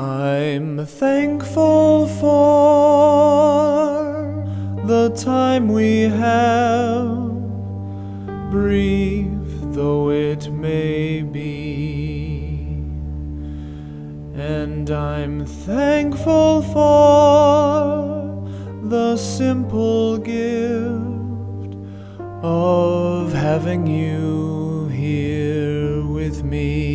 I'm thankful for the time we have, brief though it may be. And I'm thankful for the simple gift of having you here with me.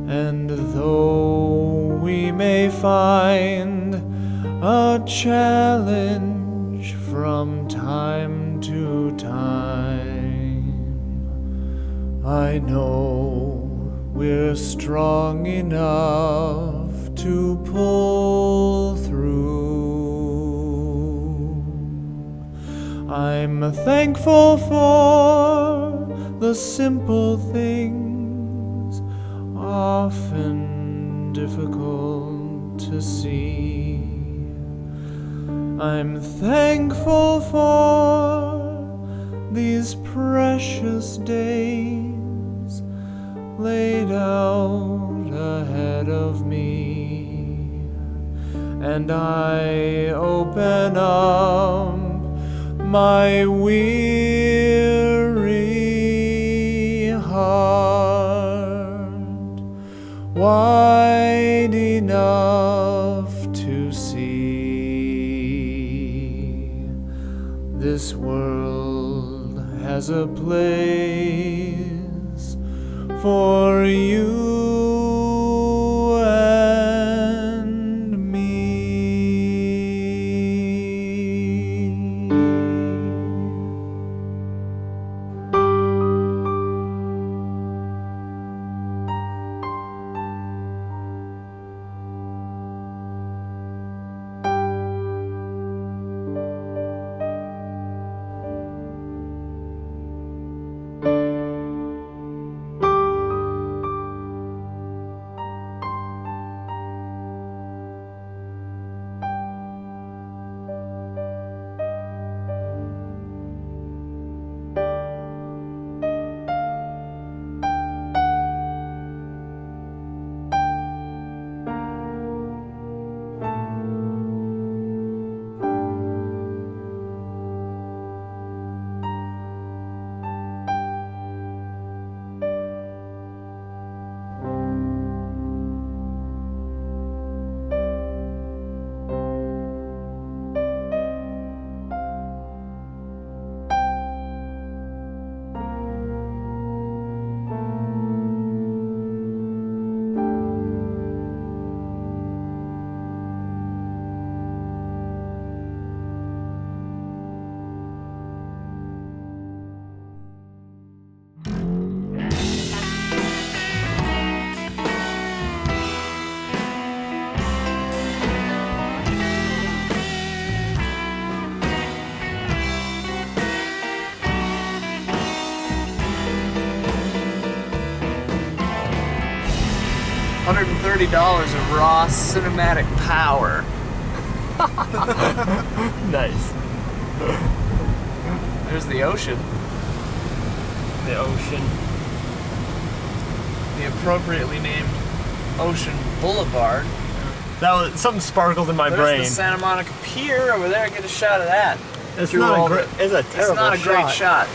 And though we may find a challenge from time to time, I know we're strong enough to pull through. I'm thankful for the simple things, often difficult to see. I'm thankful for these precious days laid out ahead of me. And I open up my weary heart wide enough to see this world has a place for you and me. $130 of raw cinematic power. Nice. There's the ocean. The ocean. The appropriately named Ocean Boulevard. That was something sparkled in my brain. There's the Santa Monica Pier over there. Get a shot of that. It's not a great. It's a terrible. It's not a great shot.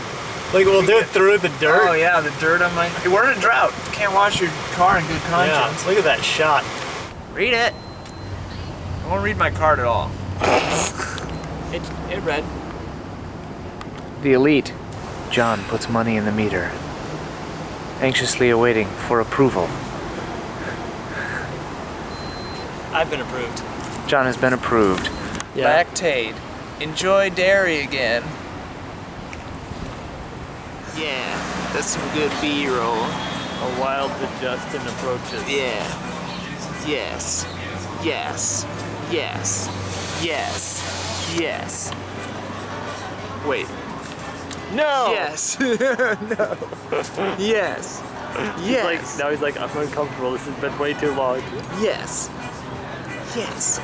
Like we'll do it through the dirt. Oh yeah, the dirt on my. Hey, we're in a drought. Can't wash your car in good conscience. Yeah, look at that shot. Read it. I won't read my card at all. It read. The elite. Jon puts money in the meter. Anxiously awaiting for approval. I've been approved. Jon has been approved. Yeah. Lactate. Enjoy dairy again. Yeah, that's some good B-roll. A wild but Justin approaches. Yeah. Yes. Yes. Yes. Yes. Yes. Wait. No! Yes. No. Yes. Yes. Now he's like, I'm uncomfortable. This has been way too long. Yes. Yes.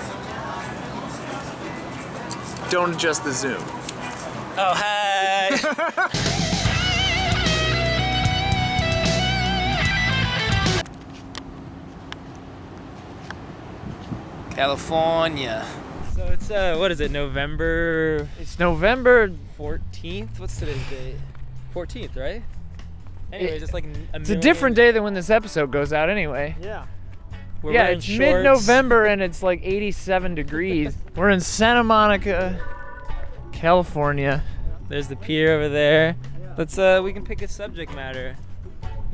Don't adjust the zoom. Oh, hey! California. So it's what is it? November It's November. 14th. What's today's date? 14th, right? Anyways, it's like It's a different day than when this episode goes out anyway. Yeah. We're Yeah, wearing it's shorts. mid-November and it's like 87 degrees. We're in Santa Monica, California. There's the pier over there. Let's we can pick a subject matter.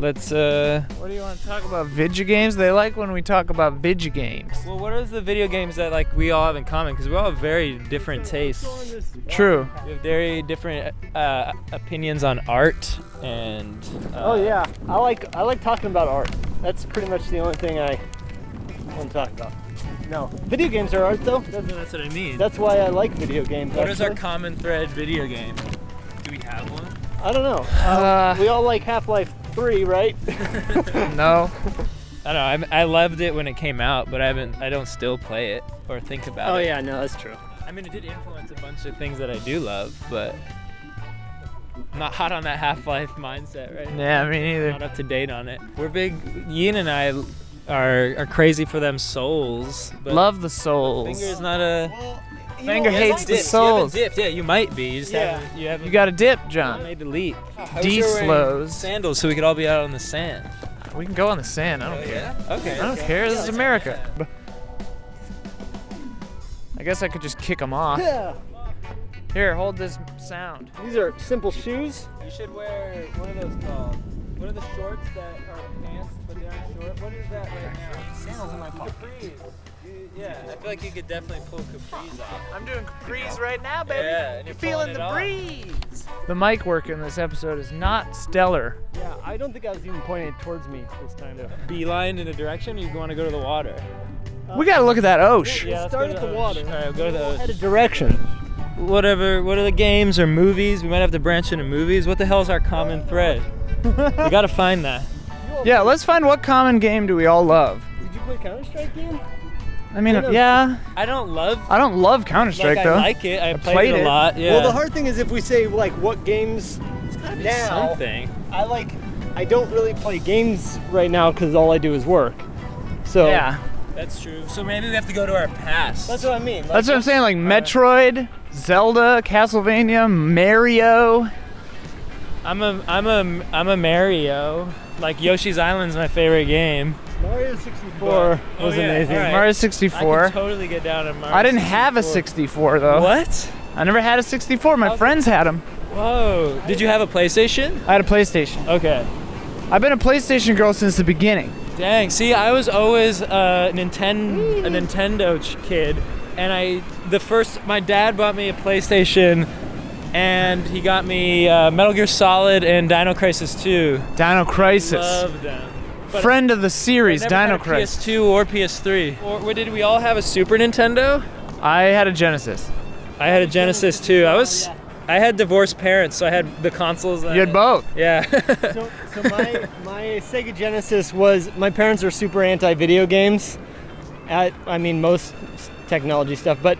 Let's What do you want to talk about? Video games? They like when we talk about video games. well, what are the video games that like we all have in common? Because we all have very different tastes. True. We have very different opinions on art and. Oh yeah, I like talking about art. That's pretty much the only thing I want to talk about. No, video games are art though. That's what I mean. That's why I like video games. What is our actually. common thread video game? Do we have one? I don't know. We all like Half-Life 3, right? No. I don't know. I loved it when it came out, but I don't still play it or think about Oh it. yeah, no, that's true. I mean, it did influence a bunch of things that I do love, but I'm not hot on that Half-Life mindset right now. Yeah, me neither. Not up to date on it. We're big. Ian and I are crazy for them souls. But Love the souls. Finger's not a. Finger hates the You souls. haven't dipped. Yeah, you might be. You just haven't. You haven't. You got to dip, John. made delete. D-slows. Sandals, so we could all be out on the sand. We can go on the sand. I don't care. Okay. I don't care. This is America. I guess I could just kick them off. Yeah. Here, hold this sound. These are simple shoes. You should wear. What are those called? What are the shorts that are pants but they aren't short? What is that right now? Sandals in my pocket. Capris. Yeah, I feel like you could definitely pull capris off. I'm doing capris right now, baby. Yeah, and You're you're feeling pulling the it off. breeze. The mic work in this episode is not stellar. Yeah, I don't think I was even pointing towards me this time. Beeline in a direction, or you want to go to the water? We gotta look at that Osh. Yeah, let's start go at to the Osh. water. All right, we'll go to the Head Osh. a direction. Whatever. What are the games or movies? We might have to branch into movies. What the hell is our common thread? We gotta find that. Yeah, let's find what common game do we all love. Did you play Counter-Strike game? I mean, I know. yeah. I don't love. I don't love Counter-Strike Like, though. I like it. I played played it it. a lot. Yeah. Well, the hard thing is if we say like what games now, Something. I don't really play games right now because all I do is work. So Yeah. That's true. So maybe we have to go to our past. that's what I mean. Like, That's what I'm saying, like Metroid, Zelda, Castlevania, Mario. I'm a Mario. Like Yoshi's Island's my favorite game. Mario 64 But- was oh, yeah, amazing. all right. Mario I 64. could totally get down on Mario. I didn't have a 64 though. What? I never had a 64. My friends had them. Whoa. Did you have a PlayStation? I had a PlayStation. Okay. I've been a PlayStation girl since the beginning. Dang. See, I was always a Nintendo kid, and my dad bought me a PlayStation, and he got me Metal Gear Solid and Dino Crisis 2. Dino Crisis. Love them. But Friend of the series, I never Dino had a Crisis. PS2 or PS3. Or did we all have a Super Nintendo? I had a Genesis. I had a Genesis too. I had divorced parents, so I had the consoles. You had both. Yeah. So my Sega Genesis was, my parents are super anti-video games. I mean, most technology stuff, but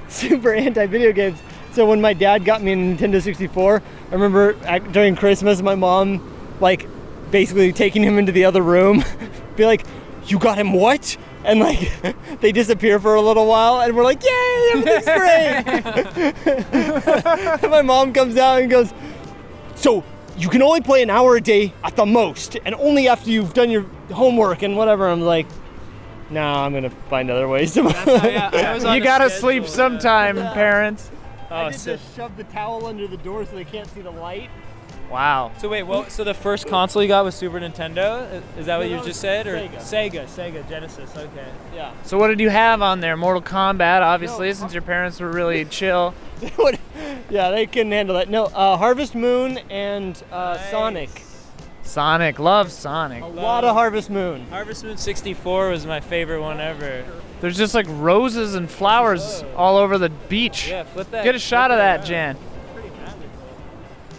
super anti-video games. So when my dad got me a Nintendo 64, I remember during Christmas, my mom, like, basically taking him into the other room, be like, "You got him what?" And like, they disappear for a little while, and we're like, "Yay, everything's great!" And my mom comes out and goes, "So you can only play an hour a day at the most, and only after you've done your homework and whatever." I'm like, "Nah, I'm gonna find other ways to." You gotta sleep sometime, parents. I did just shove the towel under the door so they can't see the light. Wow. So wait, so the first console you got was Super Nintendo? Is that what you that just was said, or Sega. Sega Genesis? Okay. Yeah. So what did you have on there? Mortal Kombat, obviously, since your parents were really chill. Yeah, they couldn't handle that. No, Harvest Moon and Sonic. Sonic, love Sonic. A lot of Harvest Moon. Harvest Moon 64 was my favorite one ever. There's just like roses and flowers all over the beach. Yeah, flip that. Get a shot of that, around. Jan.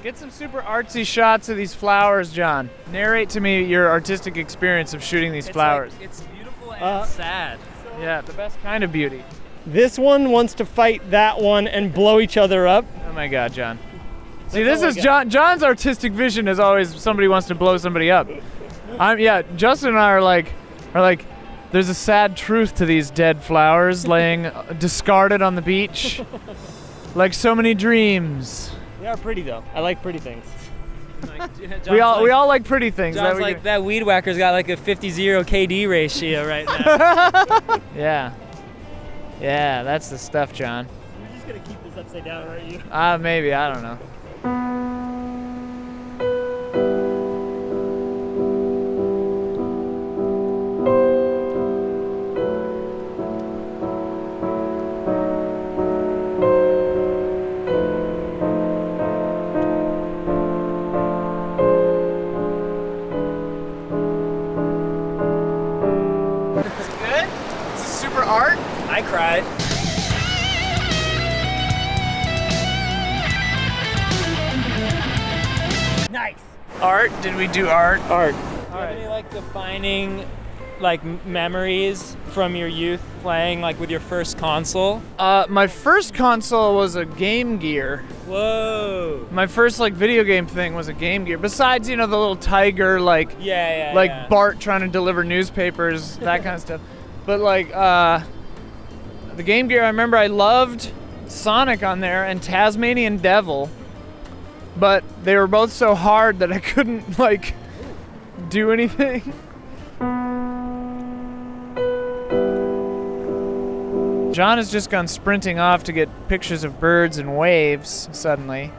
Get some super artsy shots of these flowers, John. Narrate to me your artistic experience of shooting these flowers. It's beautiful and sad. Yeah, the best kind of beauty. This one wants to fight that one and blow each other up. Oh my God, John. See, That's this all I is got. John's artistic vision is always somebody wants to blow somebody up. Justin and I are like, There's a sad truth to these dead flowers laying discarded on the beach. Like so many dreams. They are pretty though. I like pretty things. We all like pretty things. John's like, that weed whacker's got like a 50-0 KD ratio right now. Yeah. Yeah, that's the stuff, John. You're just gonna keep this upside down, aren't you? Maybe, I don't know. Art? I cried. Nice. Art? Did we do art? Art. Do you have any like defining like memories from your youth playing like with your first console? My first console was a Game Gear. Whoa. My first like video game thing was a Game Gear. Besides, the little tiger Yeah. Bart trying to deliver newspapers, that kind of stuff. But like the Game Gear, I remember I loved Sonic on there and Tasmanian Devil, but they were both so hard that I couldn't like do anything. John has just gone sprinting off to get pictures of birds and waves suddenly.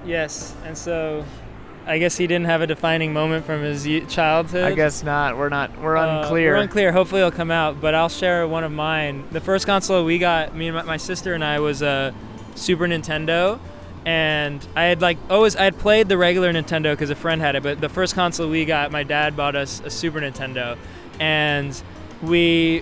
Yes, and so I guess he didn't have a defining moment from his childhood. I guess not. We're unclear. We're unclear. Hopefully it'll come out, but I'll share one of mine. The first console we got, me and my sister and I, was a Super Nintendo, and I had played the regular Nintendo because a friend had it, but the first console we got, my dad bought us a Super Nintendo, and we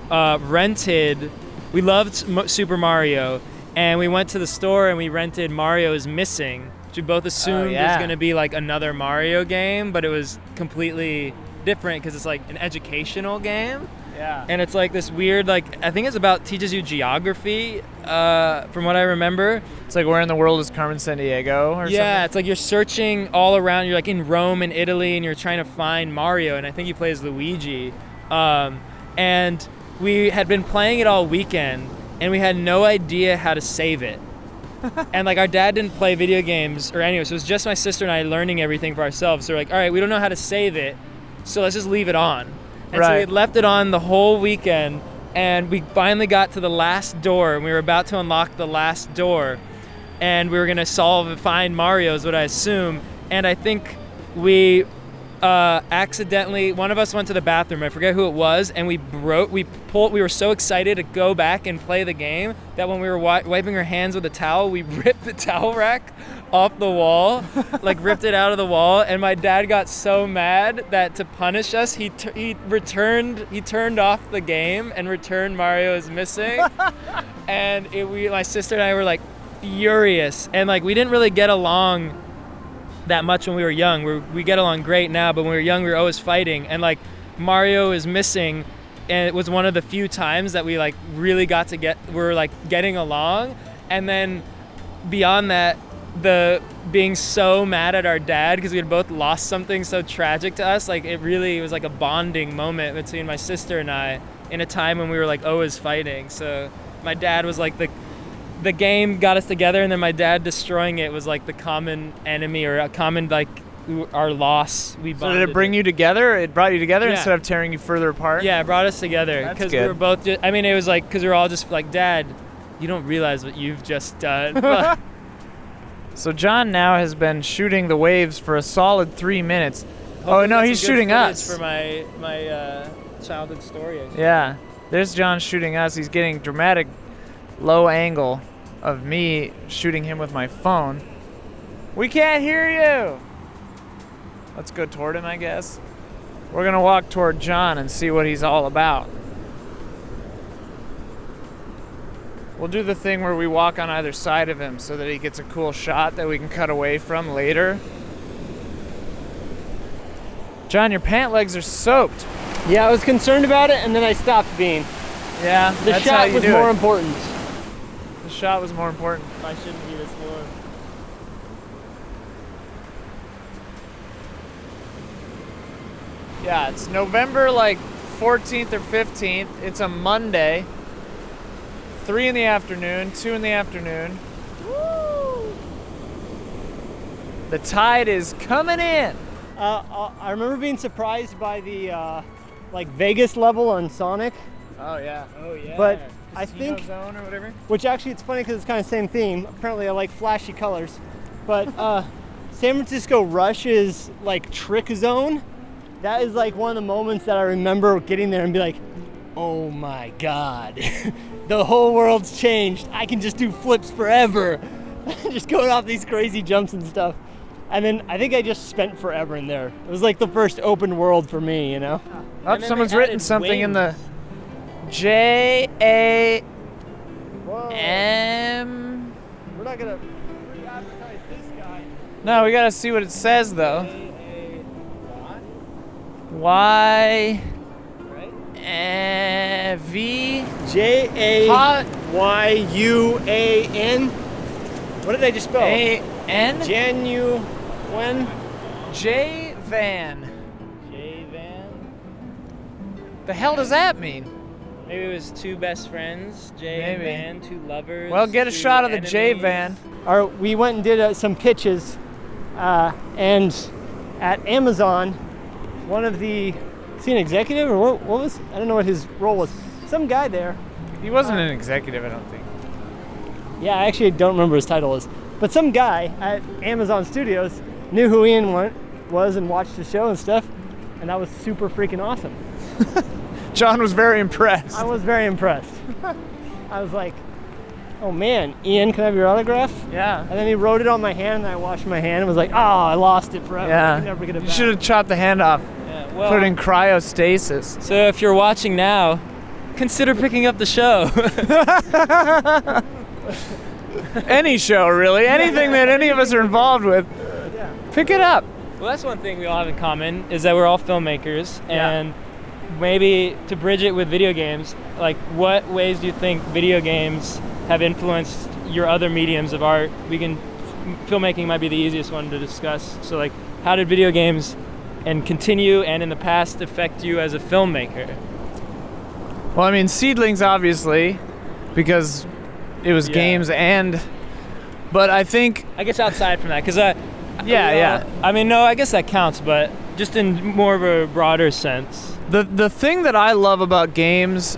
we loved Super Mario, and we went to the store and we rented Mario is Missing, which we both assumed was going to be like another Mario game, but it was completely different because it's like an educational game. Yeah. And it's like this weird, like, I think it's about teaches you geography, from what I remember. It's like Where in the World is Carmen Sandiego or something? Yeah, it's like you're searching all around. You're like in Rome and Italy, and you're trying to find Mario, and I think he plays Luigi. And we had been playing it all weekend, and we had no idea how to save it. And like our dad didn't play video games or anything, so it was just my sister and I learning everything for ourselves. So we're like, all right, we don't know how to save it, so let's just leave it on. And so we had left it on the whole weekend, and we finally got to the last door, and we were about to unlock the last door, and we were gonna find Mario is what I assume. And I think we accidentally, one of us went to the bathroom, I forget who it was, and we were so excited to go back and play the game that when we were wiping our hands with a towel, we ripped the towel rack off the wall, like ripped it out of the wall, and my dad got so mad that to punish us, he turned off the game and returned Mario is Missing. And my sister and I were like furious, and like we didn't really get along that much when we were young. We get along great now, but when we were young, we were always fighting. And like Mario is Missing, and it was one of the few times that we like really were like getting along. And then beyond that, the being so mad at our dad because we had both lost something so tragic to us, like it was like a bonding moment between my sister and I in a time when we were like always fighting. So my dad was like the game got us together, and then my dad destroying it was like the common enemy, or a common like our loss. So did it bring you together? It brought you together instead of tearing you further apart? Yeah, it brought us together because we were both it was like because we were all just like, Dad, you don't realize what you've just done. So John now has been shooting the waves for a solid 3 minutes. Oh no, he's shooting us. For my childhood story. Yeah, there's John shooting us. He's getting dramatic low angle of me shooting him with my phone. We can't hear you. Let's go toward him, I guess. We're gonna walk toward John and see what he's all about. We'll do the thing where we walk on either side of him so that he gets a cool shot that we can cut away from later. John, your pant legs are soaked. Yeah, I was concerned about it, and then I stopped being. Yeah, the that's shot how you was do more it. important. The shot was more important. I shouldn't be this warm. Yeah, it's November like 14th or 15th. It's a Monday. 3 in the afternoon, 2 in the afternoon. Woo! The tide is coming in. I remember being surprised by the like Vegas level on Sonic. Oh yeah. But I Casino think, Zone or whatever. which actually it's funny because it's kind of same theme. Apparently I like flashy colors. But San Francisco Rush's like Trick Zone, that is like one of the moments that I remember getting there and be like, oh my God, the whole world's changed. I can just do flips forever. Just going off these crazy jumps and stuff. And then I think I just spent forever in there. It was like the first open world for me, you know? Oh, someone's written something in the J-A-M. We're not gonna re-advertise this guy. No, we gotta see what it says though. Y V J-A-Y-U-A-N. What did I just spell? A-N? When? J-Van. J-Van. The hell does that mean? Maybe it was two best friends, Jay and Maybe. Van, two lovers. Well, get a two shot of the enemies. J-Van. We went and did some pitches, and at Amazon, one of the, is he an executive or what was, I don't know what his role was. Some guy there. He wasn't an executive, I don't think. Yeah, I actually don't remember his title is. But some guy at Amazon Studios knew who Ian was and watched the show and stuff, and that was super freaking awesome. John was very impressed. I was very impressed. I was like, oh man, Ian, can I have your autograph? Yeah. And then he wrote it on my hand, and I washed my hand and was like, oh, I lost it forever. Yeah. I'll never get it You back. should have chopped the hand off. Yeah, well, Put it in cryostasis. so if you're watching now, consider picking up the show. Any show, really. Anything that any of us are involved with. Pick it up. Well, that's one thing we all have in common is that we're all filmmakers, Yeah. and maybe to bridge it with video games, like what ways do you think video games have influenced your other mediums of art? Filmmaking might be the easiest one to discuss. So like, how did video games and continue and in the past affect you as a filmmaker? Well, I mean, Seedlings, obviously, because it was Yeah. games but I think, I guess outside from that, because yeah. I mean, no, I guess that counts, but just in more of a broader sense. The thing that I love about games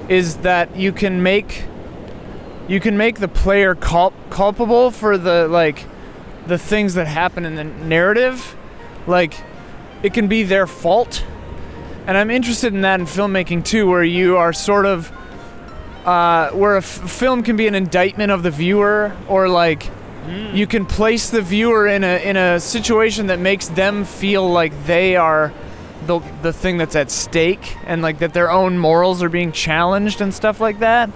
is that you can make the player culpable for the things that happen in the narrative. Like, it can be their fault. And I'm interested in that in filmmaking too, where you are sort of where a film can be an indictment of the viewer, or like you can place the viewer in a situation that makes them feel like they are the thing that's at stake, and like that their own morals are being challenged and stuff like that.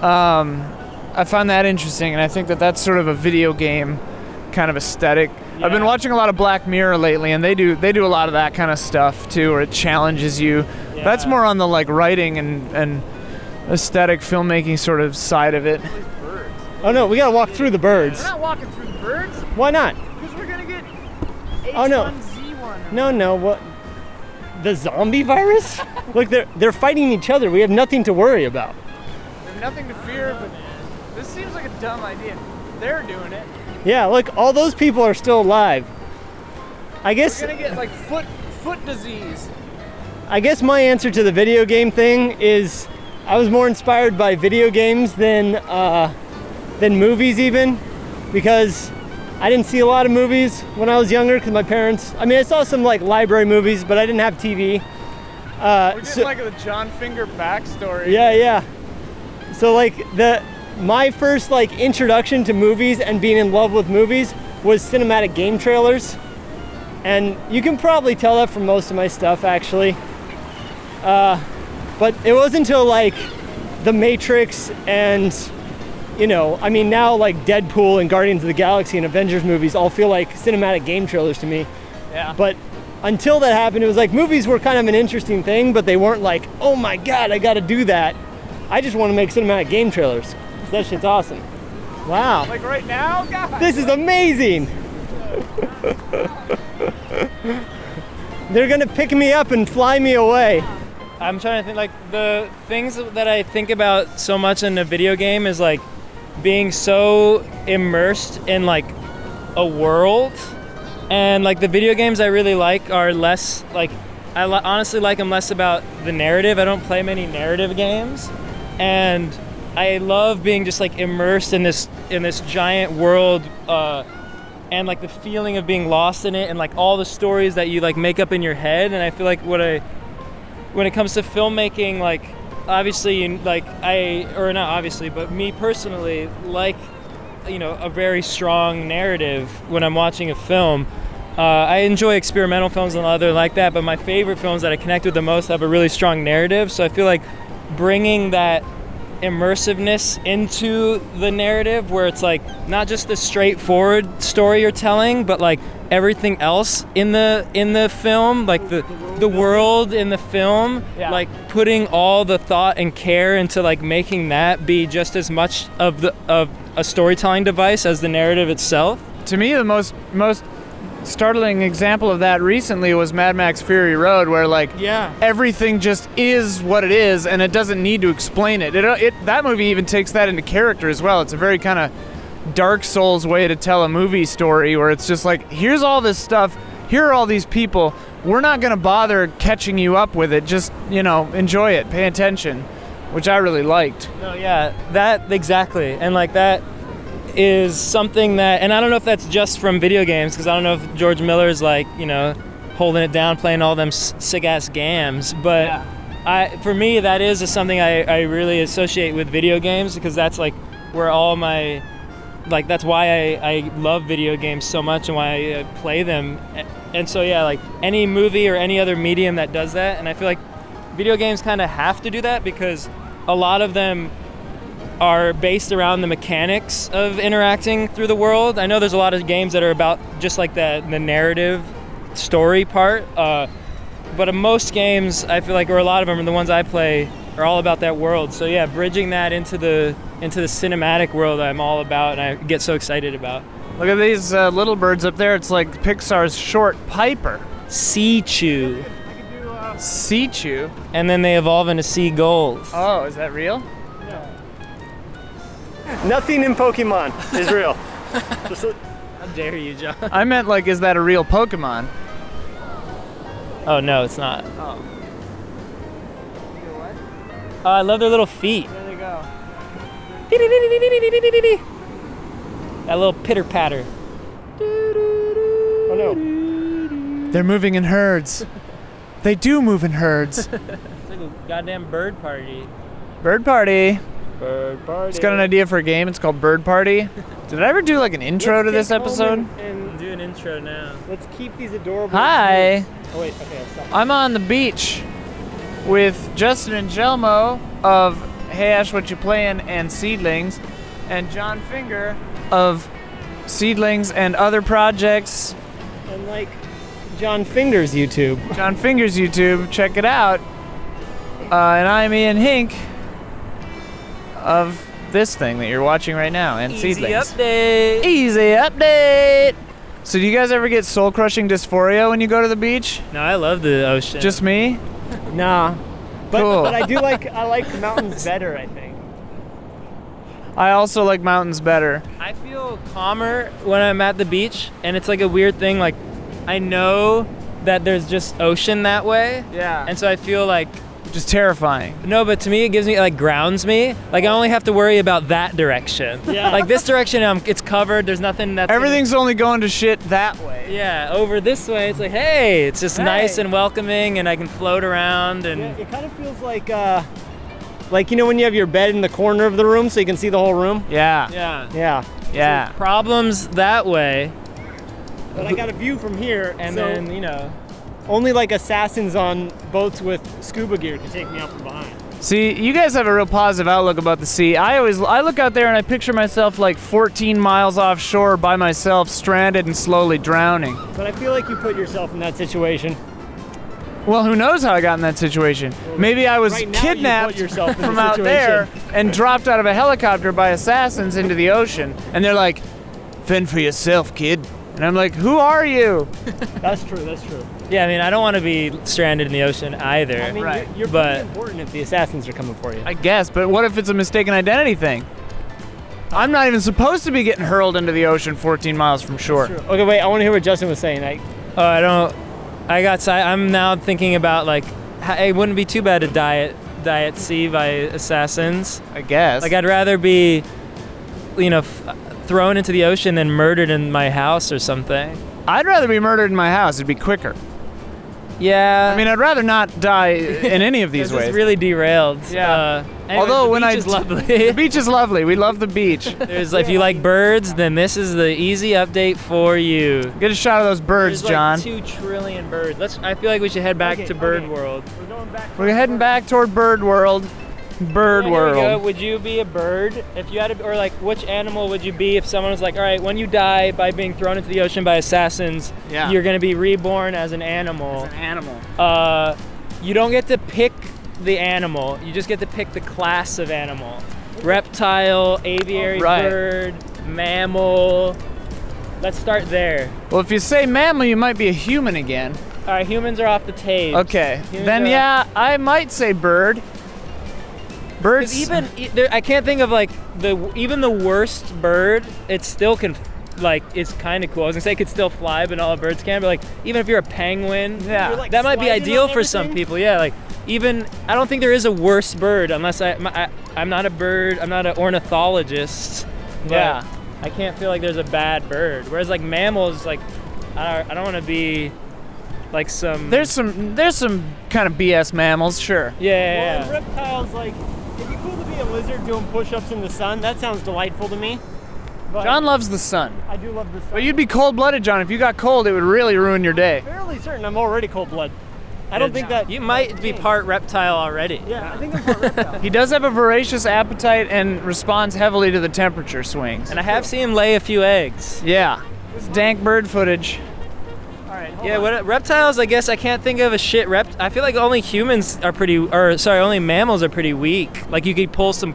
I find that interesting, and I think that that's sort of a video game kind of aesthetic. Yeah. I've been watching a lot of Black Mirror lately, and they do a lot of that kind of stuff too, where it challenges you. Yeah. That's more on the like writing and aesthetic filmmaking sort of side of it. Oh no, we gotta walk through the birds. not walking through the birds Why not? because we're gonna get Oh, no. H1Z1. No, what? The zombie virus? Look, they're fighting each other. We have nothing to worry about. We have nothing to fear, but this seems like a dumb idea. They're doing it. Yeah, look, all those people are still alive. I guess We're gonna get like foot disease. I guess my answer to the video game thing is I was more inspired by video games than movies even, because I didn't see a lot of movies when I was younger because my parents, I mean, I saw some like library movies, but I didn't have TV. We're getting like the Jon Finger backstory. Yeah. So like my first like introduction to movies and being in love with movies was cinematic game trailers. And you can probably tell that from most of my stuff actually. But it wasn't until like The Matrix and, you know, I mean now like Deadpool and Guardians of the Galaxy and Avengers movies all feel like cinematic game trailers to me. Yeah. But until that happened, it was like movies were kind of an interesting thing, but they weren't like, oh my God, I gotta do that. I just want to make cinematic game trailers. That shit's awesome. Wow. Like right now, God. This is amazing. They're gonna pick me up and fly me away. I'm trying to think, like, the things that I think about so much in a video game is, like, being so immersed in, like, a world. And, like, the video games I really like are less, like, honestly like them less about the narrative. I don't play many narrative games. And I love being just, like, immersed in this giant world, and, like, the feeling of being lost in it and, like, all the stories that you, like, make up in your head. And I feel like when it comes to filmmaking, like, obviously, like, or not obviously, but me personally, like, you know, a very strong narrative when I'm watching a film. I enjoy experimental films and other like that, but my favorite films that I connect with the most have a really strong narrative. So I feel like bringing that immersiveness into the narrative, where it's like not just the straightforward story you're telling, but like everything else in the film, like the world in the film, like putting all the thought and care into like making that be just as much of a storytelling device as the narrative itself. To me, the most startling example of that recently was Mad Max Fury Road, where like everything just is what it is and it doesn't need to explain it. That movie even takes that into character as well. It's a very kind of Dark Souls way to tell a movie story, where it's just like, here's all this stuff, here are all these people, we're not going to bother catching you up with it, just, you know, enjoy it, pay attention, which I really liked. No, yeah, that exactly. And like that is something that, and I don't know if that's just from video games, because I don't know if George Miller's like, you know, holding it down, playing all them sick ass games, but for me that is something I really associate with video games, because that's like where all my, like, that's why I love video games so much and why I play them. And so yeah, like any movie or any other medium that does that, and I feel like video games kind of have to do that, because a lot of them are based around the mechanics of interacting through the world. I know there's a lot of games that are about just like the narrative story part, but most games, I feel like, or a lot of them, are the ones I play, are all about that world. So yeah, bridging that into the cinematic world I'm all about, and I get so excited about. Look at these little birds up there. It's like Pixar's short Piper. Sea Chew. Sea Chew? And then they evolve into seagulls. Oh, is that real? Nothing in Pokemon is real. How dare you, John? I meant like, is that a real Pokemon? Oh no, it's not. Oh, I love their little feet. There they go. That little pitter patter. Oh no. They're moving in herds. They do move in herds. It's like a goddamn bird party. Bird party. Bird party. Just got an idea for a game. It's called Bird Party. Did I ever do like an intro to this episode? And Do an intro now. let's keep these adorable. Hi. Oh wait, okay, stop. I'm on the beach with Justin Yngelmo of Hey Ash Whatcha Playin and Seedlings, and Jon Finger of Seedlings and other projects. And like Jon Finger's YouTube. Jon Finger's YouTube, check it out. And I'm Ian Hinck of this thing that you're watching right now, and Easy Seedlings. update. Easy update. So do you guys ever get soul-crushing dysphoria when you go to the beach? No, I love the ocean. Just me? Nah. But Cool. but I like the mountains better, I think. I also like mountains better. I feel calmer when I'm at the beach, and it's like a weird thing. Like, I know that there's just ocean that way, Yeah. and so I feel like, Just terrifying. no, but to me it gives me, like, grounds me. Like, I only have to worry about that direction. Yeah. Like this direction, it's covered. There's nothing that's Everything's only going to shit that way. yeah, over this way, it's like, hey, it's just Hey. nice and welcoming, and I can float around and. Yeah, it kind of feels like you know when you have your bed in the corner of the room so you can see the whole room? Yeah. Yeah. Yeah. Yeah. Problems that way, But I got a view from here, and so then, you know. only like assassins on boats with scuba gear can take me out from behind. See, you guys have a real positive outlook about the sea. I look out there and I picture myself like 14 miles offshore by myself, stranded and slowly drowning. But I feel like you put yourself in that situation. Well, who knows how I got in that situation? Maybe I was Right now you put kidnapped yourself in from the out there situation. and dropped out of a helicopter by assassins into the ocean. And they're like, fend for yourself, kid. And I'm like, who are you? That's true. That's true. Yeah, I mean, I don't want to be stranded in the ocean either. I mean, Right. you're But- pretty important if the assassins are coming for you. I guess, but what if it's a mistaken identity thing? I'm not even supposed to be getting hurled into the ocean 14 miles from shore. True. Okay, wait. I want to hear what Justin was saying. Oh, I don't. I'm now thinking about like, it wouldn't be too bad to die at sea by assassins. I guess. Like I'd rather be, thrown into the ocean than murdered in my house or something. I'd rather be murdered in my house. It'd be quicker. Yeah. I mean, I'd rather not die in any of these this ways. is really derailed. Yeah. Anyways, Although the when beach I is the lovely. beach is lovely. We love the beach. If you like birds, then this is the easy update for you. Get a shot of those birds, There's John. like 2 trillion birds. I feel like we should head back Okay, to bird okay. world. We're going back. We're heading back toward bird world. Bird Yeah, here we go. world. Would you be a bird if you had to, or like which animal would you be if someone was like, all right, when you die by being thrown into the ocean by assassins, Yeah. you're gonna be reborn as an animal. An animal. You don't get to pick the animal. You just get to pick the class of animal. Reptile, aviary Right. bird, mammal. Let's start there. Well, if you say mammal, you might be a human again. All right, humans are off the table. Okay. Humans Then are- yeah, I might say bird. Birds. 'Cause I can't think of like even the worst bird. It still can, like, it's kind of cool. I was gonna say it could still fly, but not all birds can. But like, even if you're a penguin, Yeah. You're, like, that might be sliding ideal on for some everything? people. Yeah, like even I don't think there is a worse bird unless I'm not a bird. I'm not an ornithologist. but Yeah. I can't feel like there's a bad bird. Whereas like mammals, like I don't want to be like some. There's some kind of BS mammals, sure. yeah. Well, and reptiles, like, it'd be cool to be a lizard doing push-ups in the sun. That sounds delightful to me. But John loves the sun. I do love the sun. But you'd be cold-blooded, John. If you got cold, it would really ruin your day. fairly certain I'm already cold-blooded. I don't think that You might be part reptile already. Yeah, I think I'm part reptile. He does have a voracious appetite and responds heavily to the temperature swings. And I have seen him lay a few eggs. Yeah. It's dank bird footage. All right, hold Yeah, on. what reptiles? I guess I can't think of a shit I feel like only only mammals are pretty weak. Like you could pull some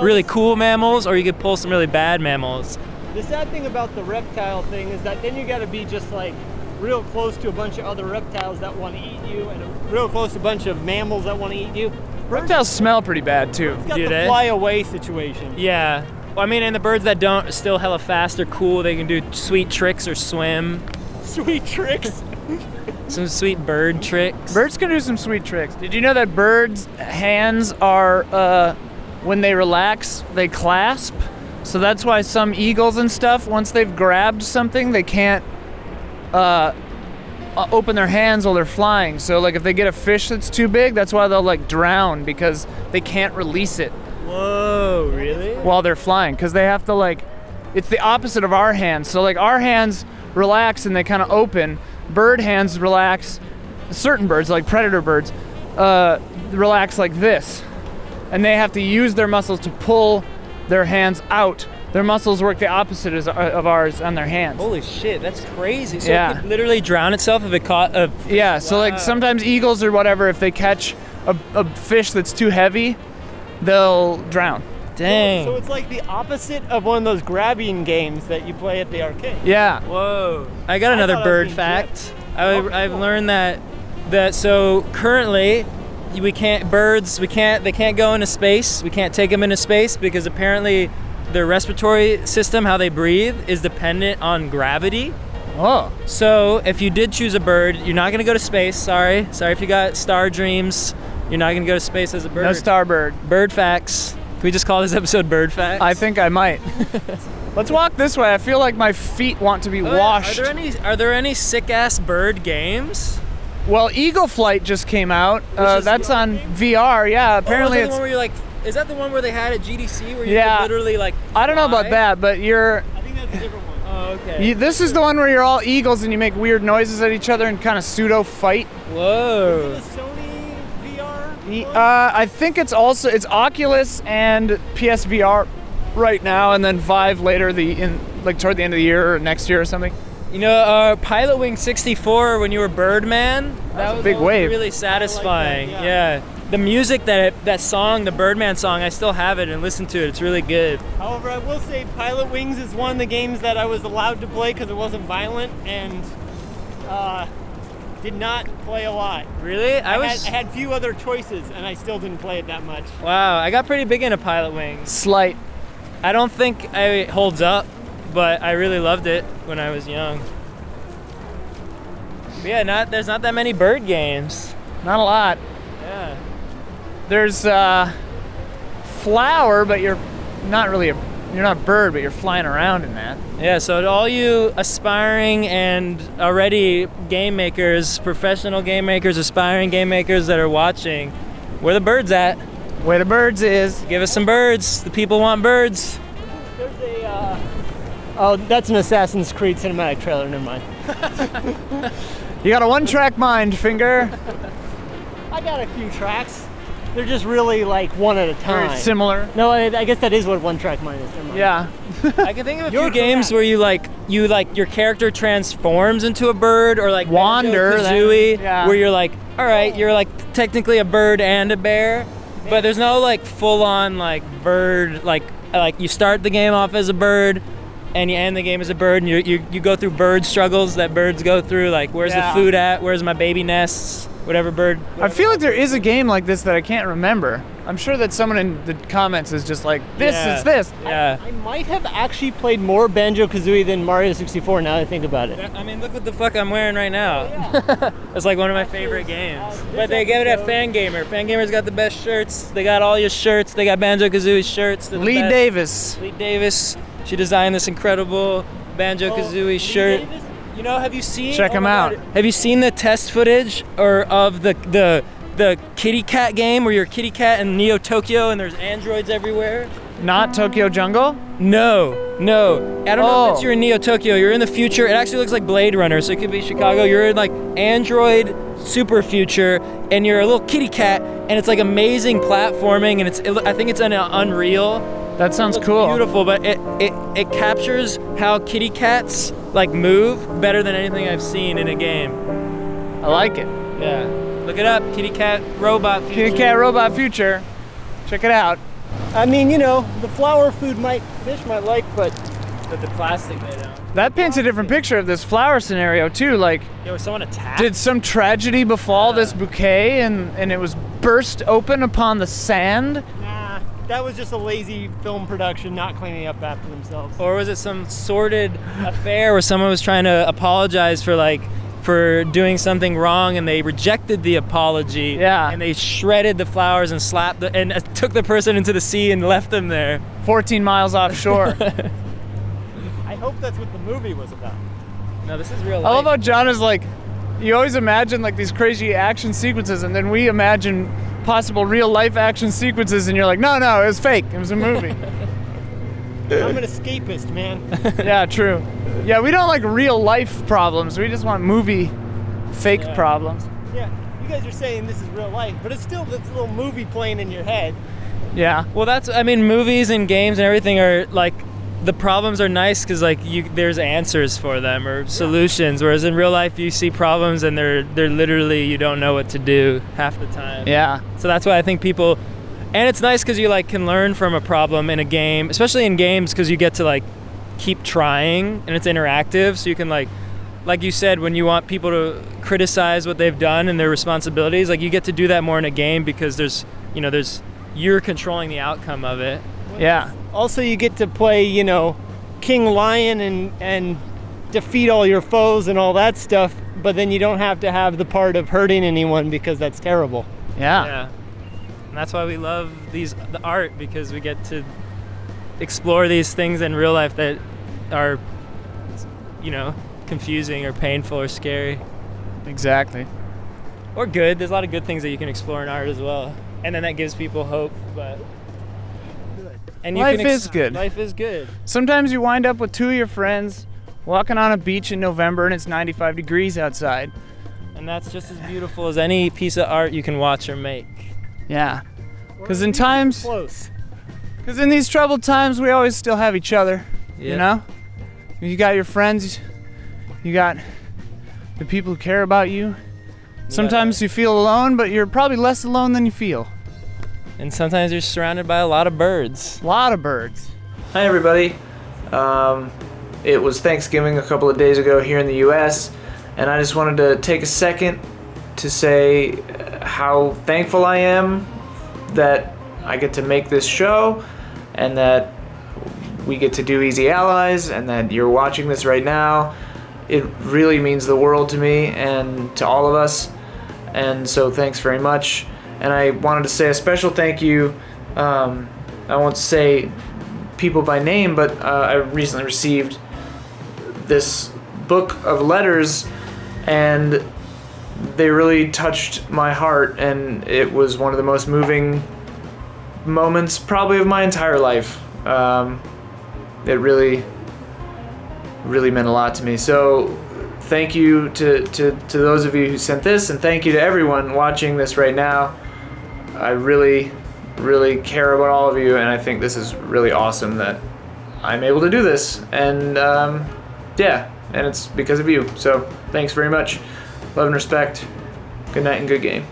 really cool mammals, or you could pull some really bad mammals. The sad thing about the reptile thing is that then you got to be just like real close to a bunch of other reptiles that want to eat you, and real close to a bunch of mammals that want to eat you. Reptiles smell pretty bad, too. It's got Do the they? fly away situation. Yeah. Well, I mean, and the birds that don't still hella fast or cool, they can do sweet tricks or swim. Sweet tricks. Some sweet bird tricks. Birds can do some sweet tricks. Did you know that birds' hands are, when they relax, they clasp? So that's why some eagles and stuff, once they've grabbed something, they can't open their hands while they're flying. So like if they get a fish that's too big, that's why they'll like drown, because they can't release it Whoa, really? while they're flying, because they have to like, it's the opposite of our hands. So like our hands relax and they kind of open. Bird hands relax. Certain birds, like predator birds, relax like this, and they have to use their muscles to pull their hands out. Their muscles work the opposite of ours on their hands. Holy shit, that's crazy. So Yeah. it could literally drown itself if it caught a fish. Yeah, so like Wow. sometimes eagles or whatever, if they catch a fish that's too heavy, they'll drown. Dang. So it's like the opposite of one of those grabbing games that you play at the arcade. Yeah. Whoa. I got another thought I was bird being fact. Oh, I've cool. learned that so currently they can't go into space. We can't take them into space because apparently their respiratory system, how they breathe, is dependent on gravity. Oh. So if you did choose a bird, you're not gonna go to space. Sorry if you got star dreams. You're not gonna go to space as a bird. No starbird. Bird facts. Can we just call this episode Bird Facts? I think I might. Let's walk this way. I feel like my feet want to be washed. Are there any sick ass bird games? Well, Eagle Flight just came out. is That's the- on VR. Yeah, apparently is that the it's. one where you're like, is that the one where they had at GDC where you Yeah. could literally like? I don't know about fly? that, but you're. I think that's a different one. Oh, okay. This is the one where you're all eagles and you make weird noises at each other and kind of pseudo fight. Whoa. Is it a Sony VR? one? I think it's Oculus and PSVR right now, and then Vive later, toward the end of the year or next year or something. You know, Pilot Wing 64 when you were Birdman. That was big always wave. really satisfying. I like that, yeah. the music that song, the Birdman song, I still have it and listen to it. It's really good. However, I will say Pilot Wings is one of the games that I was allowed to play because it wasn't violent and did not play a lot. Really? I had few other choices and I still didn't play it that much. Wow, I got pretty big into Pilot Wings. Slight. I don't think it holds up, but I really loved it when I was young. But yeah, there's not that many bird games. Not a lot. Yeah. There's Flower, but you're not a bird, but you're flying around in that. Yeah, so to all you aspiring and already game makers, professional game makers, aspiring game makers that are watching, where the birds at? Where the birds is. Give us some birds. The people want birds. There's oh, that's an Assassin's Creed cinematic trailer, never mind. You got a one-track mind, Finger. I got a few tracks. They're just really like one at a time. Very similar. No, I guess that is what one-track mind is. Never mind. Yeah. I can think of a few games where you your character transforms into a bird, or like Wander, Banjo-Kazooie, yeah. where you're like, all right, you're like technically a bird and a bear, but there's no like full-on like bird, like you start the game off as a bird and you end the game as a bird, and you go through bird struggles that birds go through, like where's the food at, where's my baby nests, whatever bird. I feel like there is a game like this that I can't remember. I'm sure that someone in the comments is just like, this is this. Yeah. I might have actually played more Banjo-Kazooie than Mario 64 now that I think about it. I mean, look what the fuck I'm wearing right now. Yeah. It's like one of my favorite games. But they gave it at Fangamer. Fangamer's got the best shirts. They got all your shirts. They got Banjo-Kazooie shirts. Lee Davis. Lee Davis. She designed this incredible Banjo-Kazooie shirt. Davis? You know, have you seen? Check him out. Have you seen the test footage of the kitty cat game where you're a kitty cat in Neo Tokyo and there's androids everywhere? Not Tokyo Jungle? No. I don't know if it's you're in Neo Tokyo. You're in the future. It actually looks like Blade Runner, so it could be Chicago. You're in like Android super future, and you're a little kitty cat, and it's like amazing platforming, and I think it's on Unreal. That sounds Looks cool. beautiful, but it captures how kitty cats like move better than anything I've seen in a game. I like it. Yeah. Look it up, kitty cat robot future. Kitty Cat Robot Future. Check it out. I mean, the flower food fish might like, but The plastic they don't. That paints a different picture of this flower scenario too. Like, Yo, was someone attacked? did some tragedy befall this bouquet and it was burst open upon the sand? nah, that was just a lazy film production not cleaning up after themselves. Or was it some sordid affair where someone was trying to apologize for doing something wrong, and they rejected the apology? Yeah. And they shredded the flowers and took the person into the sea and left them there. 14 miles offshore. I hope that's what the movie was about. No, this is real life. I love how John is like, you always imagine like these crazy action sequences, and then we imagine possible real life action sequences, and you're like, no, it was fake. It was a movie. I'm an escapist, man. Yeah, true. Yeah, we don't like real life problems. We just want movie fake problems. Yeah, you guys are saying this is real life, but it's still this little movie playing in your head. Yeah. Well, movies and games and everything are like, the problems are nice because like there's answers for them or solutions, whereas in real life you see problems and they're literally, you don't know what to do half the time. Yeah. So that's why I think people, and it's nice because you like can learn from a problem in a game, especially in games, because you get to like keep trying and it's interactive, so you can like you said, when you want people to criticize what they've done and their responsibilities, like you get to do that more in a game because you're controlling the outcome of it. Yeah. Also, you get to play, King Lion and defeat all your foes and all that stuff, but then you don't have to have the part of hurting anyone because that's terrible. Yeah. And that's why we love the art, because we get to explore these things in real life that are, confusing or painful or scary. Exactly. Or good. There's a lot of good things that you can explore in art as well. And then that gives people hope, but... And Life is good. Life is good. Sometimes you wind up with two of your friends walking on a beach in November and it's 95 degrees outside. And that's just as beautiful as any piece of art you can watch or make. Yeah. Because in these troubled times, we always still have each other. Yeah. You got your friends, you got the people who care about you, Sometimes you feel alone, but you're probably less alone than you feel. And sometimes you're surrounded by a lot of birds. A lot of birds. Hi everybody. It was Thanksgiving a couple of days ago here in the US, and I just wanted to take a second to say how thankful I am that I get to make this show and that we get to do Easy Allies and that you're watching this right now. It really means the world to me and to all of us, and so thanks very much. And I wanted to say a special thank you. I won't say people by name, but I recently received this book of letters, and they really touched my heart, and it was one of the most moving moments probably of my entire life. It really meant a lot to me. So thank you to those of you who sent this, and thank you to everyone watching this right now. I really care about all of you, and I think this is really awesome that I'm able to do this. And yeah, and it's because of you. So thanks very much. Love and respect. Good night and good game.